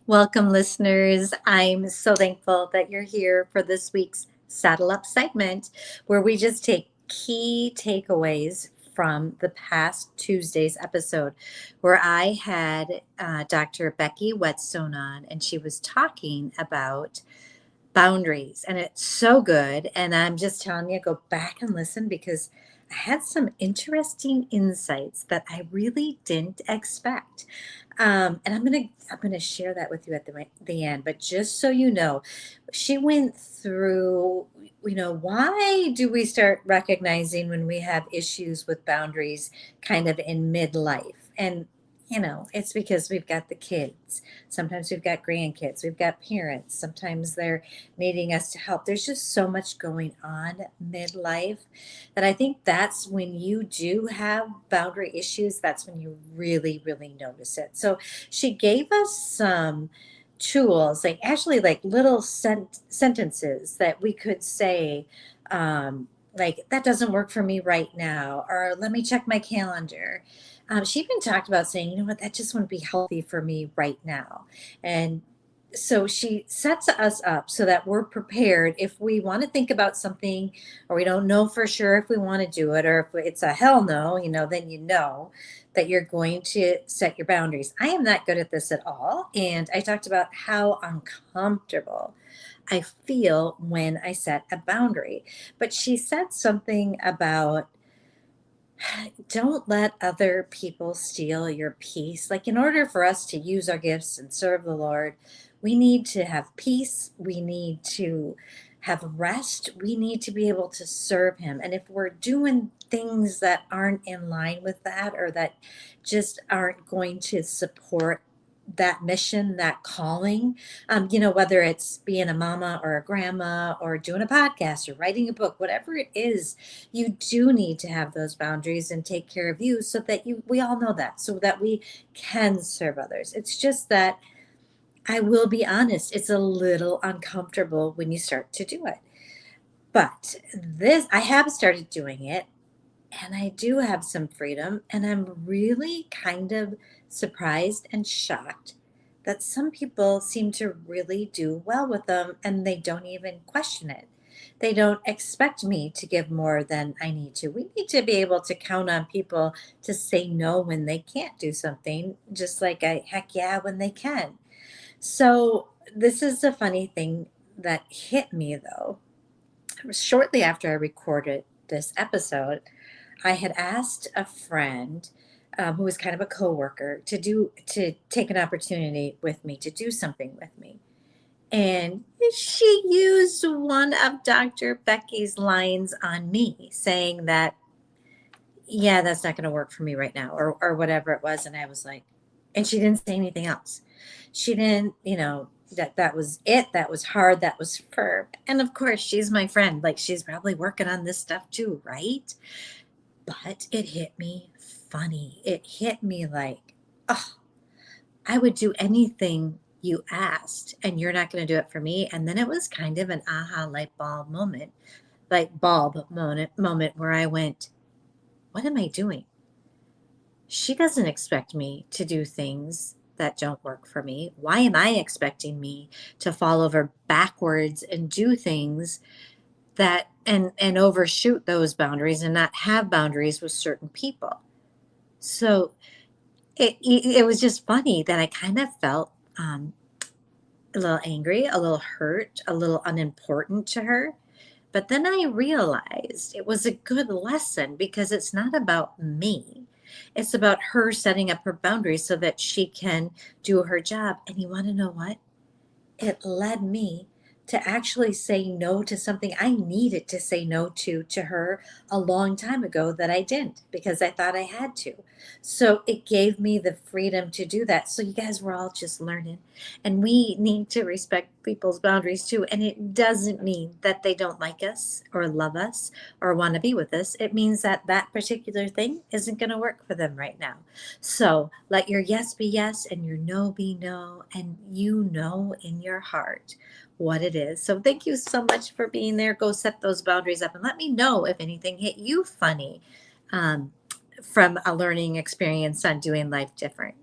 Welcome, listeners. I'm so thankful that you're here for this week's Saddle Up segment, where we just take key takeaways from the past Tuesday's episode, where I had Dr. Becky Whetstone on, and she was talking about boundaries. And it's so good. And I'm just telling you, go back and listen because I had some interesting insights that I really didn't expect. And I'm gonna share that with you at the end. But just so you know, she went through, why do we start recognizing when we have issues with boundaries kind of in midlife? And it's because we've got the kids. Sometimes we've got grandkids, we've got parents. Sometimes they're needing us to help. There's just so much going on midlife that I think that's when you do have boundary issues, that's when you really, really notice it. So she gave us some tools, like actually like little sentences that we could say, like, that doesn't work for me right now, or let me check my calendar. She even talked about saying, you know what, that just wouldn't be healthy for me right now. And so she sets us up so that we're prepared if we want to think about something or we don't know for sure if we want to do it, or if it's a hell no, then you know that you're going to set your boundaries. I am not good at this at all. And I talked about how uncomfortable I feel when I set a boundary. But she said something about don't let other people steal your peace. Like, in order for us to use our gifts and serve the Lord, we need to have peace. We need to have rest. We need to be able to serve Him. And if we're doing things that aren't in line with that, or that just aren't going to support that mission, that calling, whether it's being a mama or a grandma or doing a podcast or writing a book, whatever it is, you do need to have those boundaries and take care of you so that we all know that, so that we can serve others. It's just that I will be honest, it's a little uncomfortable when you start to do it. But this, I have started doing it, and I do have some freedom, and I'm really kind of surprised and shocked that some people seem to really do well with them and they don't even question it. They don't expect me to give more than I need to. We need to be able to count on people to say no when they can't do something, just like I heck yeah when they can. So, this is the funny thing that hit me though. Shortly after I recorded this episode, I had asked a friend, who was kind of a coworker, to take an opportunity with me to do something with me, and she used one of Dr. Becky's lines on me, saying that, yeah, that's not going to work for me right now, or whatever it was, and I was like, and she didn't say anything else. She didn't, that was it. That was hard. That was firm. And of course, she's my friend. Like, she's probably working on this stuff too, right? But it hit me funny. It hit me like, oh, I would do anything you asked, and you're not going to do it for me. And then it was kind of an aha light bulb moment, moment where I went, what am I doing? She doesn't expect me to do things that don't work for me. Why am I expecting me to fall over backwards and do things that and overshoot those boundaries and not have boundaries with certain people? So it was just funny that I kind of felt a little angry, a little hurt, a little unimportant to her. But then I realized it was a good lesson because it's not about me. It's about her setting up her boundaries so that she can do her job. And you want to know what? It led me to actually say no to something I needed to say no to her a long time ago that I didn't because I thought I had to. So it gave me the freedom to do that. So you guys were all just learning, and we need to respect people's boundaries too. And it doesn't mean that they don't like us or love us or want to be with us. It means that that particular thing isn't going to work for them right now. So let your yes be yes and your no be no, and you know in your heart what it is. So thank you so much for being there. Go set those boundaries up and let me know if anything hit you funny, um, from a learning experience on doing life different.